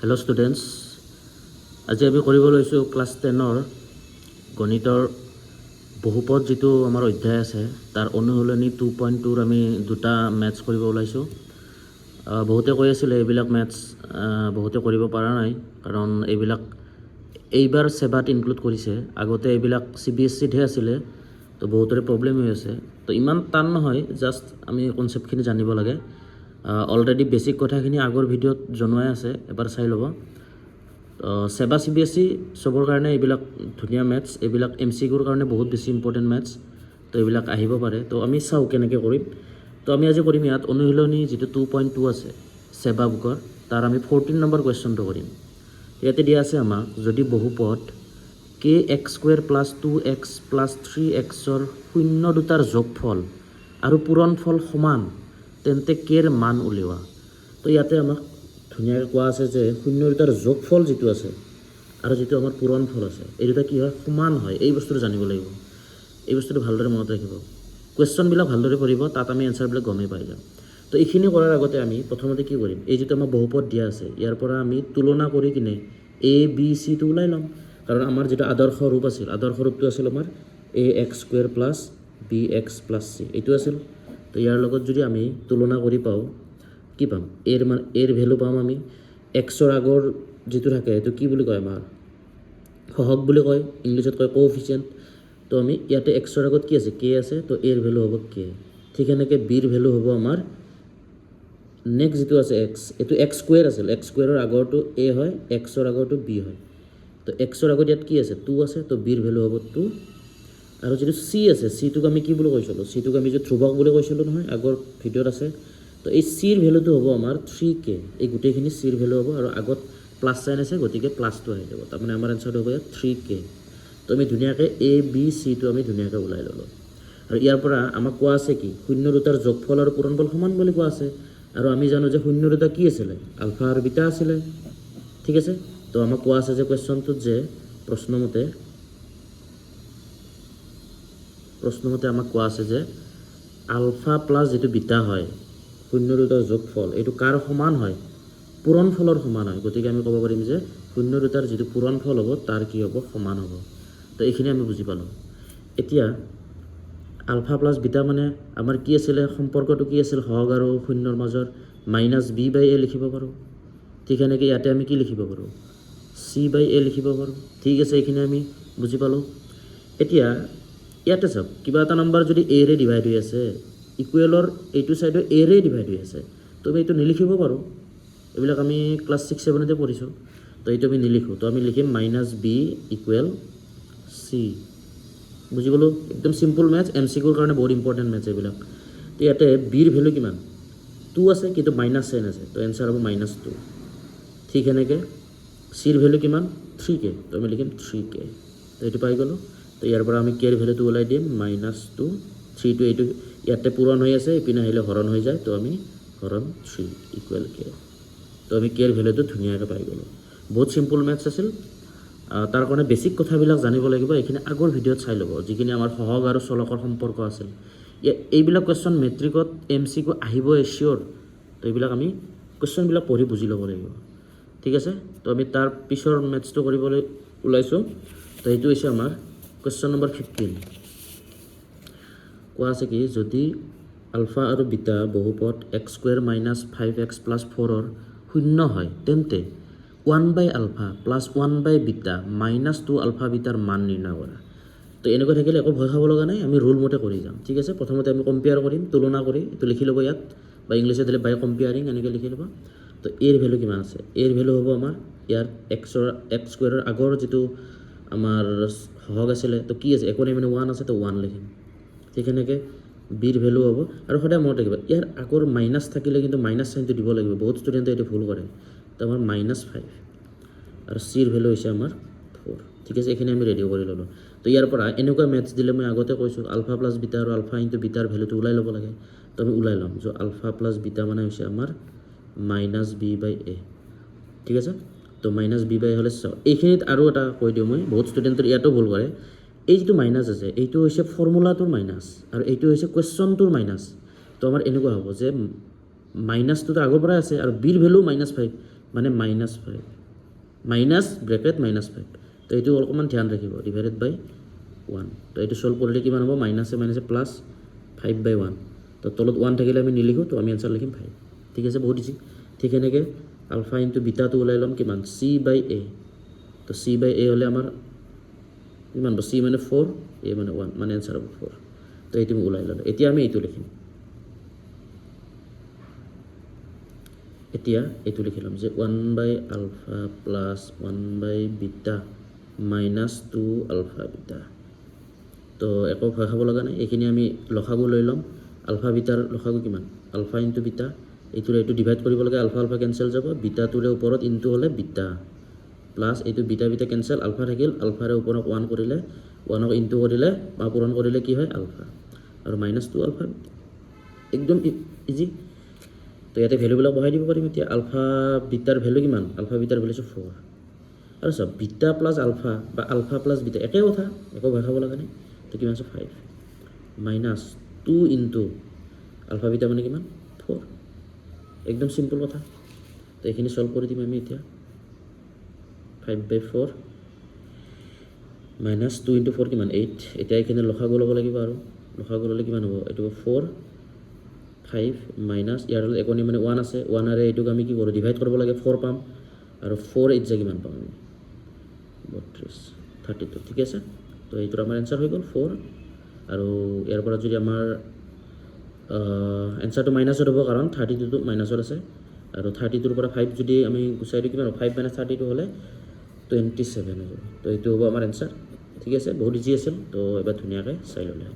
Hello' students, আজি আমি কৰিব লৈছোঁ ক্লাছ 10ৰ গণিতৰ বহুপদ যিটো আমাৰ অধ্যায় আছে তাৰ অনুশীলনী 2.2ৰ আমি দুটা মেথছ কৰিব ওলাইছোঁ। বহুতে কৈ আছিলে এইবিলাক মেথছ বহুতে কৰিব পৰা নাই, কাৰণ এইবাৰ চেবাত ইনক্লুড কৰিছে। আগতে এইবিলাক CBSEতহে আছিলে, তো বহুতৰে প্ৰব্লেম হৈ আছে। তো ইমান টান নহয়, জাষ্ট আমি কনচেপ্টখিনি জানিব লাগে। অলৰেডি বেছিক কথাখিনি আগৰ ভিডিঅ'ত জনোৱাই আছে, এবাৰ চাই ল'ব। চেবা CBSE চবৰ কাৰণে এইবিলাক ধুনীয়া মেথছ, এইবিলাক MCQৰ কাৰণে বহুত বেছি ইম্পৰ্টেণ্ট মেথছ। তো এইবিলাক আহিব পাৰে। তো আমি চাওঁ কেনেকৈ কৰিম। তো আমি আজি কৰিম ইয়াত অনুশীলনী যিটো 2.2 আছে চেবা বুকৰ, তাৰ আমি 14 নম্বৰ কুৱেশ্যনটো কৰিম। ইয়াতে দিয়া আছে আমাক, যদি বহুপদ kx² + 2x + 3xৰ শূন্য দুটাৰ যোগফল আৰু পূৰণফল সমান, তেন্তে কেৰ মান উলিওৱা। তো ইয়াতে আমাক ধুনীয়াকৈ কোৱা আছে যে শূন্য দুটাৰ যোগফল যিটো আছে আৰু যিটো আমাৰ পূৰণফল আছে, এই দুটা কি হয়, সমান হয়। এই বস্তুটো জানিব লাগিব, এই বস্তুটো ভালদৰে মনত ৰাখিব। কুৱেশ্যনবিলাক ভালদৰে পঢ়িব, তাত আমি এনচাৰবিলাক গমেই পাই যাম। তো এইখিনি কৰাৰ আগতে আমি প্ৰথমতে কি কৰিম, এই যিটো আমাৰ বহুপদ দিয়া আছে ইয়াৰ পৰা আমি তুলনা কৰি কিনে ABCটো ওলাই ল'ম। কাৰণ আমাৰ যিটো আদৰ্শ ৰূপ আছিল, আদৰ্শ ৰূপটো আছিল আমাৰ AX² + BX + C, এইটো আছিল। তো ইয়াৰ লগত যদি আমি তুলনা কৰি পাওঁ, কি পাম, এৰ ভেলু পাম আমি। এক্সৰ আগৰ যিটো থাকে সেইটো কি বুলি কয়, আমাৰ সহগ বুলি কয়, ইংলিছত কয় কোএফিচিয়েণ্ট। তো আমি ইয়াতে এক্সৰ আগত কি আছে, কে আছে, তো এৰ ভেলু হ'ব কে। ঠিক সেনেকৈ বিৰ ভেলু হ'ব আমাৰ নেক্সট যিটো আছে এক্স, এইটো X² আছিল, X² আগৰটো এ হয়, এক্সৰ আগৰটো বি হয়। তো এক্সৰ আগত ইয়াত কি আছে, 2 আছে, তো বিৰ ভেলু হ'ব 2। আৰু যিটো চি আছে, চিটোক আমি কি বুলি কৈছিলোঁ, চিটোক আমি যে ধ্ৰুৱক বুলি কৈছিলোঁ নহয়, আগৰ ভিডিঅ'ত আছে। তো এই চিৰ ভেলুটো হ'ব আমাৰ 3K। এই গোটেইখিনি চিৰ ভেলু হ'ব, আৰু আগত প্লাছ চাইন আছে, গতিকে প্লাছটো আহি যাব। তাৰমানে আমাৰ এনচাৰটো হ'ব ইয়াত 3K। তো আমি ধুনীয়াকৈ ABCটো আমি ধুনীয়াকৈ ওলাই ল'লোঁ। আৰু ইয়াৰ পৰা আমাক কোৱা আছে কি, শূন্য দুটাৰ যোগফল আৰু পূৰণফল সমান বুলি কোৱা আছে। আৰু আমি জানো যে শূন্য দুটা কি আছিলে, আলফা আৰু বিটা আছিলে। ঠিক আছে। তো আমাক কোৱা আছে যে কুৱেশ্যনটোত যে প্ৰশ্নমতে আমাক কোৱা আছে যে আলফা প্লাছ যিটো বিটা হয়, শূন্য দুটাৰ যোগফল, এইটো কাৰ সমান হয়, পূৰণফলৰ সমান হয়। গতিকে আমি ক'ব পাৰিম যে শূন্য দুটাৰ যিটো পূৰণফল হ'ব তাৰ কি হ'ব, সমান হ'ব। তো এইখিনি আমি বুজি পালোঁ। এতিয়া আলফা প্লাছ বিটা মানে আমাৰ কি আছিলে, সম্পৰ্কটো কি আছিল, সহগ আৰু শূন্যৰ মাজৰ -b/a লিখিব পাৰোঁ। ঠিক সেনেকৈ ইয়াতে আমি কি লিখিব পাৰোঁ, c/a লিখিব পাৰোঁ। ঠিক আছে, এইখিনি আমি বুজি পালোঁ। এতিয়া ইয়াতে চাওক, কিবা এটা নম্বৰ যদি এৰে ডিভাইড হৈ আছে, ইকুৱেলৰ এইটো ছাইডে এৰে ডিভাইড হৈ আছে, তো আমি এইটো নিলিখিব পাৰোঁ। এইবিলাক আমি ক্লাছ 6-7তে পঢ়িছোঁ। তো এইটো আমি নিলিখোঁ, তো আমি লিখিম -b = c। বুজি পালোঁ, একদম চিম্পল মেথছ, MCQৰ কাৰণে বহুত ইম্পৰ্টেণ্ট মেথছ এইবিলাক। তো ইয়াতে বিৰ ভেলু কিমান, 2 আছে, কিন্তু মাইনাছ চাইন আছে, তো এনচাৰ হ'ব -2। ঠিক সেনেকৈ চিৰ ভেলু কিমান, 3K, তো আমি লিখিম 3K। তো এইটো পাই গ'লোঁ। তো ইয়াৰ পৰা আমি কেৰ ভেলুটো ওলাই দিম -2, 3টো এইটো ইয়াতে পূৰণ হৈ আছে, ইপিনে আহিলে হৰণ হৈ যায়, তো আমি হৰণ 3 = K। তো আমি কেৰ ভেলুটো ধুনীয়াকৈ পাই গ'লোঁ। বহুত চিম্পল মেথছ আছিল। তাৰ কাৰণে বেছিক কথাবিলাক জানিব লাগিব। এইখিনি আগৰ ভিডিঅ'ত চাই ল'ব, যিখিনি আমাৰ সহগ আৰু চলকৰ সম্পৰ্ক আছিল। এইবিলাক কুৱেশ্যন মেট্ৰিকত MCQ আহিবই চিয়'ৰ। তো এইবিলাক আমি কুৱেশ্যনবিলাক পঢ়ি বুজি ল'ব লাগিব। ঠিক আছে। তো আমি তাৰ পিছৰ মেথছটো কৰিবলৈ ওলাইছোঁ। তো এইটো হৈছে আমাৰ কুৱেশ্যন নম্বৰ 15। কোৱা আছে কি, যদি আলফা আৰু বিটা বহুপদ x² - 5x + 4ৰ শূন্য হয়, তেন্তে 1/α + 1/β - 2α বিটাৰ মান নিৰ্ণয় কৰা। তো এনেকৈ থাকিলে একো ভয় খাব লগা নাই, আমি ৰুল মতে কৰি যাম। ঠিক আছে। প্ৰথমতে আমি কম্পেয়াৰ কৰিম, তুলনা কৰি, এইটো লিখি ল'ব ইয়াত, বা ইংলিছত দিলে বাই কম্পেয়াৰিং, এনেকৈ লিখি ল'ব। তো এৰ ভেলু কিমান আছে, এৰ ভেলু হ'ব আমাৰ ইয়াৰ x² আগৰ যিটো আমাৰ সহগ আছিলে, তো কি আছে, একো নাই মানে 1 আছে, তো 1 লিখিম। ঠিক সেনেকৈ বিৰ ভেলু হ'ব, আৰু সদায় মনত ৰাখিব ইয়াৰ আগৰ মাইনাছ থাকিলে কিন্তু মাইনাছ চাইনটো দিব লাগিব। বহুত ষ্টুডেণ্টে এইটো ভুল কৰে। তো আমাৰ -5, আৰু চিৰ ভেলু হৈছে আমাৰ 4। ঠিক আছে, এইখিনি আমি ৰেডি কৰি ল'লোঁ। তো ইয়াৰ পৰা এনেকুৱা মেথছ দিলে মই আগতে কৈছোঁ, আলফা প্লাছ বিটা আৰু আলফা ইনটু বিটাৰ ভেলুটো ওলাই ল'ব লাগে। তো আমি ওলাই ল'ম, য' আলফা প্লাছ বিটা মানে হৈছে আমাৰ -b/a। ঠিক আছে। তো -b/a হ'লে চাওঁ, এইখিনিত আৰু এটা কৈ দিওঁ মই, বহুত ষ্টুডেণ্টৰ ইয়াতো ভুল কৰে। এই যিটো মাইনাছ আছে, এইটো হৈছে ফৰ্মুলাটোৰ মাইনাছ, আৰু এইটো হৈছে কুৱেশ্যনটোৰ মাইনাছ। তো আমাৰ এনেকুৱা হ'ব যে মাইনাছটোতো আগৰ পৰাই আছে, আৰু বিৰ ভেলু -5, মানে -5 মাইনাছ ব্ৰেকেট -5 তো এইটো অলপমান ধ্যান ৰাখিব ডিভাইডেড বাই 1 তো এইটো সলভ কৰিলে কিমান হ'ব মাইনাছে প্লাছ 5/1 তো তলত 1 থাকিলে আমি নিলিখোঁ তো আমি এনচাৰ লিখিম 5 ঠিক আছে বহুত ইজি ঠিক এনেকৈ আলফা ইনটু বিটাটো ওলাই ল'ম কিমান c/a তো c/a হ'লে আমাৰ কিমান হ'ব c মানে 4 a মানে 1 মানে এনচাৰ হ'ব 4 তো এইটো ওলাই ল'লোঁ এতিয়া আমি এইটো লিখিম এতিয়া এইটো লিখি ল'ম যে 1/alpha plus 1/beta minus 2 alpha beta তো একো ভয় খাব লগা নাই এইখিনি আমি লসাগু লৈ ল'ম আলফা বিটাৰ লসাগু কিমান আলফা ইনটু বিটা এইটোৰে এইটো ডিভাইড কৰিব লাগে আলফা আলফা কেনচেল যাব বিটাটোৰে ওপৰত ইনটু হ'লে বিটা প্লাছ এইটো বিটা বিটা কেনচেল আলফা থাকিল আলফাৰে ওপৰত 1 কৰিলে 1ক ইনটু কৰিলে বা পূৰণ কৰিলে কি হয় আলফা আৰু মাইনাছ 2 alpha একদম ইজি তো ইয়াতে ভ্যালুবিলাক বহাই দিব পাৰিম এতিয়া আলফা বিটাৰ ভ্যালু কিমান আলফা বিটাৰ ভ্যালু 4 আৰু সব বিটা প্লাছ আলফা বা আলফা প্লাছ বিটা একে কথা একো ভয় খাব লগা নাই তো কিমান আছে 5 মাইনাছ 2 ইনটু আলফা বিটা মানে কিমান 4 একদম সিম্পল কথা তো এইখিনি সলভ কৰি দিম আমি এতিয়া 5/4 মাইনাছ 2 ইনটু 4 কিমান 8 এতিয়া এইখিনি লসাগু ল'ব লাগিব আৰু লসাগু ল'লে কিমান হ'ব এইটো 4 5 মাইনাছ ইয়াৰ লগত একনি মানে 1 আছে 1 আৰে এইটোক আমি কি কৰোঁ ডিভাইড কৰিব লাগে 4 পাম আৰু 4 8 যে কিমান পাম আমি 32 32 ঠিক আছে তো এইটোৰ আমাৰ এনচাৰ হৈ গ'ল 4 আৰু ইয়াৰ পৰা যদি আমাৰ এনচাৰটো মাইনাছত হ'ব কাৰণ 32টো মাইনাছত আছে আৰু 32ৰ পৰা 5 যদি আমি গুচাই দিওঁ কিমান 5 - 32 হ'লে 27 হৈ যাব তো এইটো হ'ব আমাৰ এনচাৰ ঠিক আছে বহুত ইজি আছিল তো এবাৰ ধুনীয়াকৈ চাই ল'লে